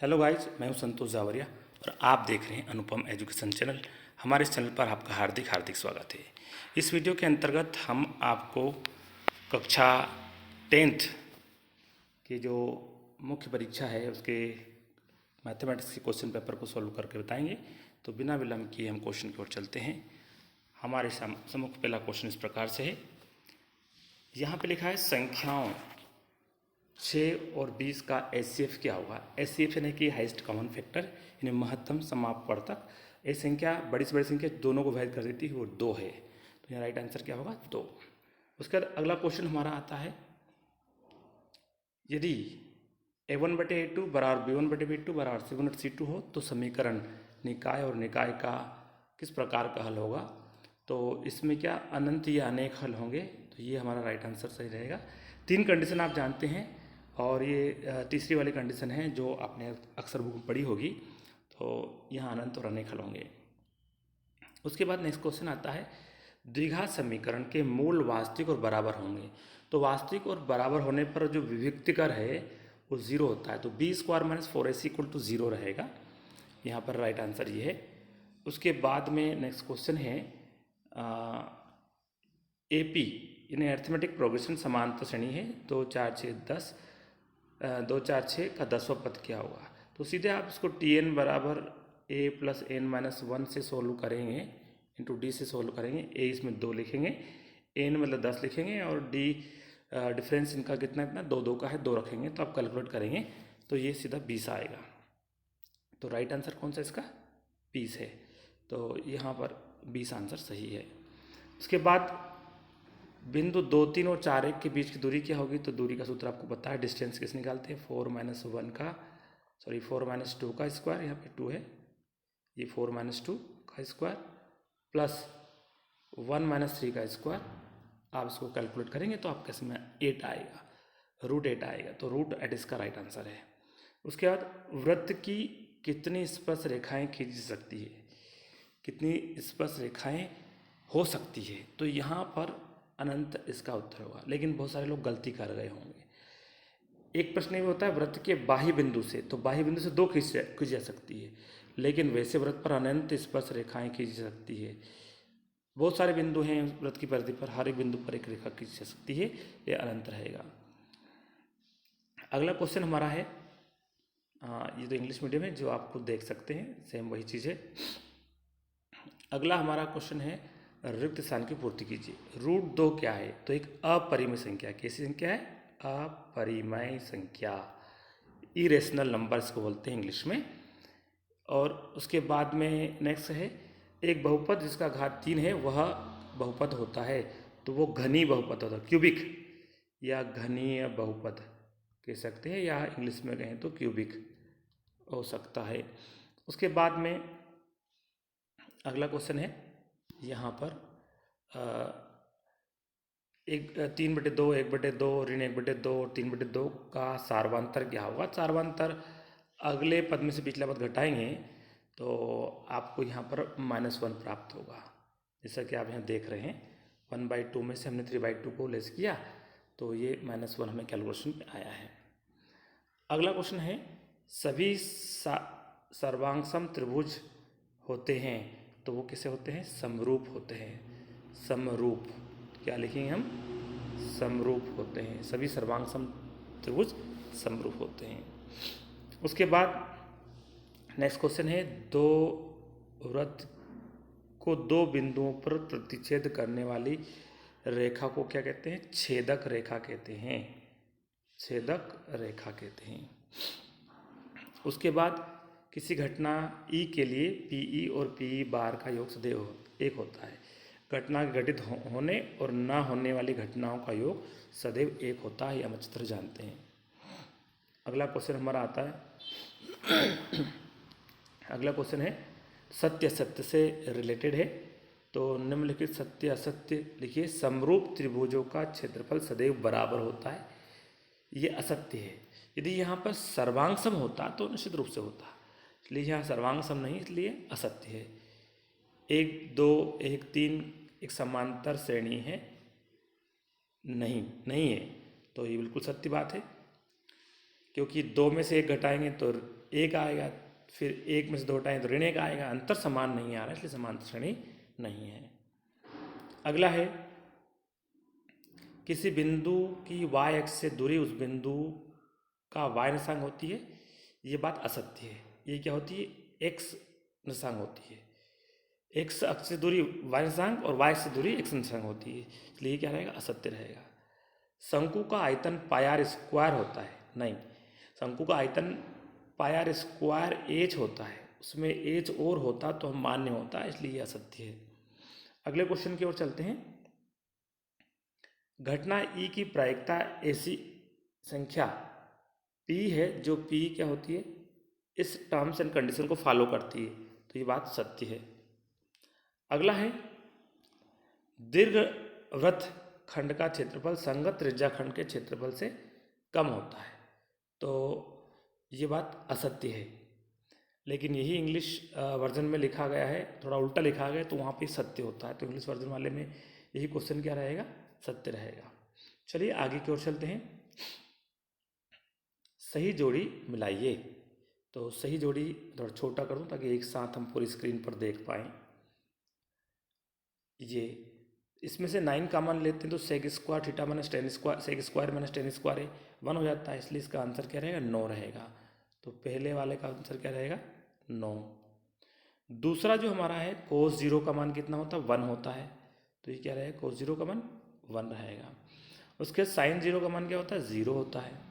Hello guys, मैं हूं संतोष जावरिया और आप देख रहे हैं अनुपम एजुकेशन चैनल। हमारे इस चैनल पर आपका हार्दिक हार्दिक स्वागत है। इस वीडियो के अंतर्गत हम आपको कक्षा 10th की जो मुख्य परीक्षा है उसके मैथमेटिक्स के क्वेश्चन पेपर को सॉल्व करके बताएंगे। तो बिना विलंब किए हम क्वेश्चन की ओर चलते हैं। हमारे सम्मुख पहला क्वेश्चन इस प्रकार से है। यहाँ पे लिखा है संख्याओं 6 और 20 का HCF क्या होगा। HCF यानी कि हाइस्ट कॉमन फैक्टर, यानी महत्तम समापवर्तक। ये संख्या बड़ी से बड़ी संख्या दोनों को वैध कर देती है, वो 2 है। तो यहाँ राइट आंसर क्या होगा, 2। उसके बाद अगला क्वेश्चन हमारा आता है, यदि A1/A2 बराबर B1/B2 बराबर C1/C2 हो तो समीकरण निकाय और निकाय का किस प्रकार का हल होगा। तो इसमें क्या अनंत या अनेक हल होंगे। तो ये हमारा राइट आंसर सही रहेगा। 3 कंडीशन आप जानते हैं और ये तीसरी वाली कंडीशन है जो आपने अक्सर बुक में पढ़ी होगी। तो यहाँ अनंत और अनेक हल होंगे। उसके बाद नेक्स्ट क्वेश्चन आता है, द्विघात समीकरण के मूल वास्तविक और बराबर होंगे। तो वास्तविक और बराबर होने पर जो विभक्तिकर है वो 0 होता है। तो B² - 4AC = 0 रहेगा। यहाँ पर राइट आंसर ये है। उसके बाद में नेक्स्ट क्वेश्चन है, AP यानी अर्थमेटिक प्रोग्रेशन समांतर श्रेणी है। 2 4 6 10 2 4 6 का 10वां पद क्या होगा। तो सीधे आप इसको Tn बराबर A + n-1 से सोल्व करेंगे, इंटू D से सोल्व करेंगे। A इसमें 2 लिखेंगे, n मतलब 10 लिखेंगे और D डिफरेंस इनका कितना 2 2 का है, 2 रखेंगे। तो आप कैलकुलेट करेंगे तो ये सीधा 20 आएगा। तो राइट आंसर कौन सा इसका, 20 है। तो यहाँ पर 20 आंसर सही है। उसके बाद बिंदु 2 3 और 4 1 के बीच की दूरी क्या होगी। तो दूरी का सूत्र आपको पता है, डिस्टेंस कैसे निकालते हैं। 4 - 2 का स्क्वायर, यहाँ पे 2 है, ये 4 - 2 का स्क्वायर प्लस 1 - 3 का स्क्वायर। आप इसको कैलकुलेट करेंगे तो आपके इसमें 8 आएगा, √8 आएगा। तो √8 इसका राइट आंसर है। उसके बाद वृत्त की कितनी स्पर्श रेखाएं खींची जा सकती है, कितनी स्पर्श रेखाएं हो सकती है। तो यहाँ पर अनंत इसका उत्तर होगा, लेकिन बहुत सारे लोग गलती कर गए होंगे। एक प्रश्न ये होता है वृत्त के बाह्य बिंदु से, तो बाह्य बिंदु से 2 खींची जा सकती है, लेकिन वैसे वृत्त पर अनंत स्पर्श रेखाएं खींची जा सकती है। बहुत सारे बिंदु हैं वृत्त की परिधि पर, हर एक बिंदु पर एक रेखा खींची जा सकती है, ये अनंत रहेगा। अगला क्वेश्चन हमारा है, ये तो इंग्लिश मीडियम है, जो आप खुद देख सकते हैं, सेम वही चीज़ है। अगला हमारा क्वेश्चन है, रिक्त स्थान की पूर्ति कीजिए। √2 क्या है। तो एक अपरिमेय संख्या, कैसी संख्या है, अपरिमेय संख्या, इरेशनल नंबर इसको बोलते हैं इंग्लिश में। और उसके बाद में नेक्स्ट है, एक बहुपद जिसका घात 3 है वह बहुपद होता है। तो वो घनी बहुपद होता है, क्यूबिक या घनीय बहुपद कह सकते हैं, या इंग्लिश में कहें तो क्यूबिक हो सकता है। उसके बाद में अगला क्वेश्चन है, यहाँ पर 3/2, 1/2, ऋण 1/2 और 3/2 का सार्वांतर क्या होगा। सार्वांतर अगले पद में से पिछला पद घटाएंगे तो आपको यहाँ पर -1 प्राप्त होगा। जैसा कि आप यहाँ देख रहे हैं, 1/2 में से हमने 3/2 को लेस किया तो ये -1 हमें कैलकुलेशन में आया है। अगला क्वेश्चन है, सभी सर्वांगसम त्रिभुज होते हैं तो वो कैसे होते हैं, समरूप होते हैं। समरूप क्या लिखेंगे हम, समरूप होते हैं। सभी सर्वांगसम त्रिभुज समरूप होते हैं। उसके बाद नेक्स्ट क्वेश्चन है, दो वृत्त को 2 बिंदुओं पर प्रतिच्छेद करने वाली रेखा को क्या कहते हैं, छेदक रेखा कहते हैं, छेदक रेखा कहते हैं। उसके बाद किसी घटना E के लिए PE और PE बार का योग सदैव 1 होता है। घटना के घटित होने और न होने वाली घटनाओं का योग सदैव 1 होता है, हम अच्छी तरह जानते हैं। अगला क्वेश्चन हमारा आता है, अगला क्वेश्चन है, सत्य असत्य से रिलेटेड है। तो निम्नलिखित सत्य असत्य लिखिए। समरूप त्रिभुजों का क्षेत्रफल सदैव बराबर होता है, ये असत्य है। यदि यहाँ पर सर्वांगसम होता तो निश्चित रूप से होता, इसलिए यहाँ सर्वांगसम नहीं, इसलिए असत्य है। 1 2 1 3 एक समांतर श्रेणी है, नहीं है, तो ये बिल्कुल सत्य बात है। क्योंकि 2 में से 1 घटाएंगे तो 1 आएगा, फिर 1 में से 2 घटाएंगे तो ऋण 1 आएगा, अंतर समान नहीं आ रहा है, इसलिए समांतर श्रेणी नहीं है। अगला है, किसी बिंदु की y अक्ष से दूरी उस बिंदु का y निर्देशांक होती है, ये बात असत्य है। ये क्या होती है? x निर्देशांक होती है। x अक्ष से दूरी y निर्देशांक और y से दूरी x निर्देशांक होती है, इसलिए ये क्या रहेगा? असत्य रहेगा। शंकु का आयतन पाई स्क्वायर होता है, नहीं, शंकु का आयतन पाई स्क्वायर h होता है, उसमें h और होता तो हम मान्य होता है, इसलिए ये असत्य है। अगले क्वेश्चन की ओर चलते हैं। घटना E की प्रायिकता ऐसी संख्या P है जो P क्या होती है? इस टर्म्स एंड कंडीशन को फॉलो करती है, तो ये बात सत्य है। अगला है, दीर्घवृत्त खंड का क्षेत्रफल संगत त्रिज्या खंड के क्षेत्रफल से कम होता है, तो ये बात असत्य है। लेकिन यही इंग्लिश वर्जन में लिखा गया है, थोड़ा उल्टा लिखा गया है, तो वहाँ पे सत्य होता है, तो इंग्लिश वर्जन वाले में यही क्वेश्चन क्या रहेगा? सत्य रहेगा। चलिए आगे की ओर चलते हैं। सही जोड़ी मिलाइए, तो सही जोड़ी थोड़ा छोटा कर दूं ताकि एक साथ हम पूरी स्क्रीन पर देख पाएँ। ये इसमें से 9 कॉमन लेते हैं तो sec square theta minus tan square, sec square minus tan square है 1 हो जाता है, इसलिए इसका आंसर क्या रहेगा? 9 रहेगा। तो पहले वाले का आंसर क्या रहेगा? 9। दूसरा जो हमारा है, कोस 0 का मान कितना होता है? 1 होता है, तो ये क्या रहेगा? कोस 0 का मान 1 रहेगा। उसके साइन 0 का मान क्या होता है? 0 होता है।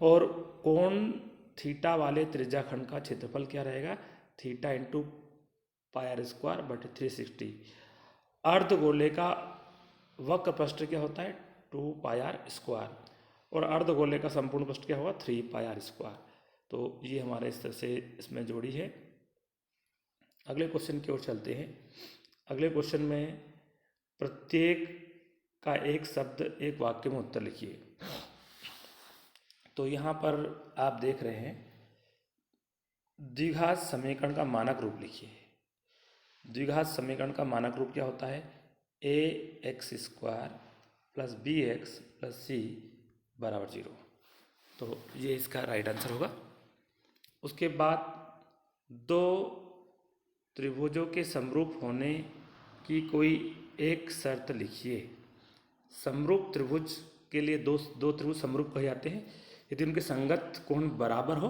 और कोण थीटा वाले त्रिज्याखंड का क्षेत्रफल क्या रहेगा? Theta into pi r square बटे 360। अर्धगोले का वक्र पृष्ठ क्या होता है? 2 पाई आर स्क्वायर, और अर्धगोले का संपूर्ण पृष्ठ क्या होगा? 3 पाई आर स्क्वायर। तो ये हमारे इस तरह से इसमें जोड़ी है। अगले क्वेश्चन की ओर चलते हैं। अगले क्वेश्चन में प्रत्येक का एक शब्द एक वाक्य में उत्तर लिखिए। तो यहाँ पर आप देख रहे हैं, द्विघात समीकरण का मानक रूप लिखिए। द्विघात समीकरण का मानक रूप क्या होता है? A x square plus b x plus c बराबर 0। तो ये इसका राइट आंसर होगा। उसके बाद दो त्रिभुजों के समरूप होने की कोई एक शर्त लिखिए। समरूप त्रिभुज के लिए दो त्रिभुज समरूप कहे जाते हैं यदि उनके संगत कोण बराबर हो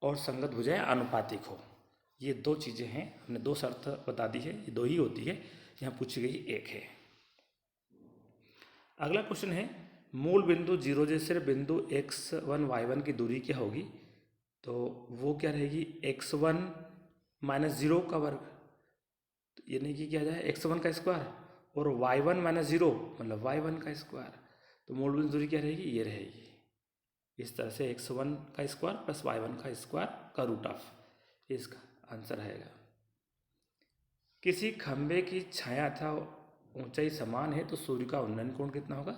और संगत भुजाएं आनुपातिक हो। ये 2 चीज़ें हैं, हमने 2 शर्त बता दी है, ये 2 ही होती है, यहाँ पूछी गई एक है। अगला क्वेश्चन है, मूल बिंदु 0 से बिंदु x1 y1 की दूरी क्या होगी? तो वो क्या रहेगी? x1 माइनस 0 का वर्ग, यानी कि क्या जाए x1 का स्क्वायर, और y1 माइनस 0 मतलब y1 का स्क्वायर। तो मूल बिंदु दूरी क्या रहेगी? ये रहेगी। इस तरह से x1 का स्क्वायर प्लस y1 का स्क्वायर का रूट ऑफ, इसका आंसर रहेगा। किसी खंबे की छाया अथवा ऊंचाई समान है तो सूर्य का उन्नयन कोण कितना होगा?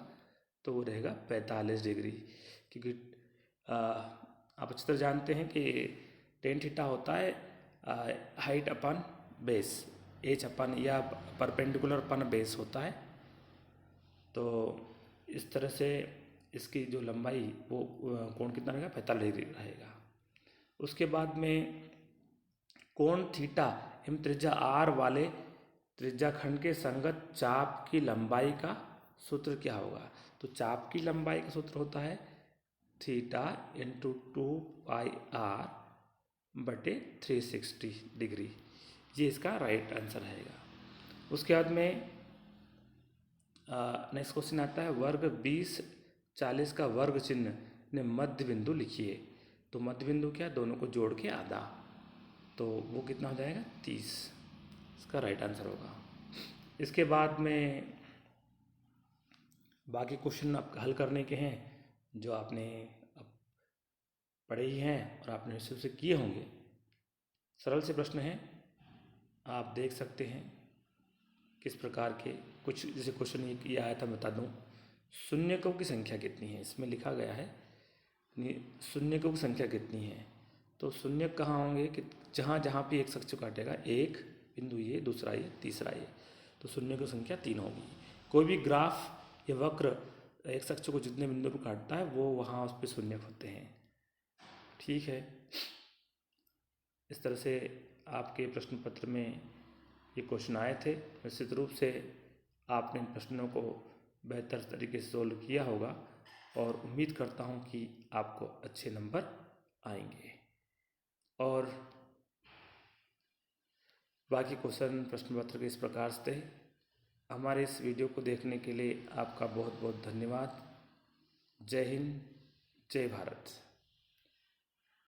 तो वो रहेगा 45 डिग्री, क्योंकि आप अच्छी तरह जानते हैं कि टेन थीटा होता है हाइट अपन बेस, एच अपन या परपेंडिकुलर अपन बेस होता है। तो इस तरह से इसकी जो लंबाई वो कोण कितना रहेगा? 45 डिग्री रहेगा। उसके बाद में कोण थीटा एवं त्रिज्या आर वाले त्रिज्याखंड के संगत चाप की लंबाई का सूत्र क्या होगा? तो चाप की लंबाई का सूत्र होता है थीटा इंटू 2 पाई आर बटे 360 डिग्री। ये इसका राइट आंसर रहेगा। उसके बाद में नेक्स्ट क्वेश्चन आता है, वर्ग 20 40 का वर्ग चिन्ह ने मध्य बिंदु लिखिए। तो मध्य बिंदु क्या? दोनों को जोड़ के आधा, तो वो कितना हो जाएगा? 30। इसका राइट आंसर होगा। इसके बाद में बाकी क्वेश्चन आपको हल करने के हैं जो आपने अब पढ़े ही हैं और आपने शुरू से किए होंगे। सरल से प्रश्न हैं, आप देख सकते हैं किस प्रकार के। कुछ जैसे क्वेश्चन ये आया था, बता दूं, शून्यकों की संख्या कितनी है? इसमें लिखा गया है शून्यकों की संख्या कितनी है। तो शून्य कहाँ होंगे कि जहाँ जहाँ भी एक शख्स काटेगा, एक बिंदु ये, दूसरा ये, तीसरा ये, तो शून्य की संख्या 3 होगी। कोई भी ग्राफ या वक्र एक्स अक्ष को जितने बिंदु पर काटता है वो वहाँ उस पर शून्य होते हैं। ठीक है, इस तरह से आपके प्रश्न पत्र में ये क्वेश्चन आए थे। निश्चित रूप से आपने इन प्रश्नों को बेहतर तरीके से सोल्व किया होगा और उम्मीद करता हूँ कि आपको अच्छे नंबर आएंगे। और बाकी क्वेश्चन प्रश्न पत्र के इस प्रकार से थे। हमारे इस वीडियो को देखने के लिए आपका बहुत बहुत धन्यवाद। जय हिंद, जय भारत।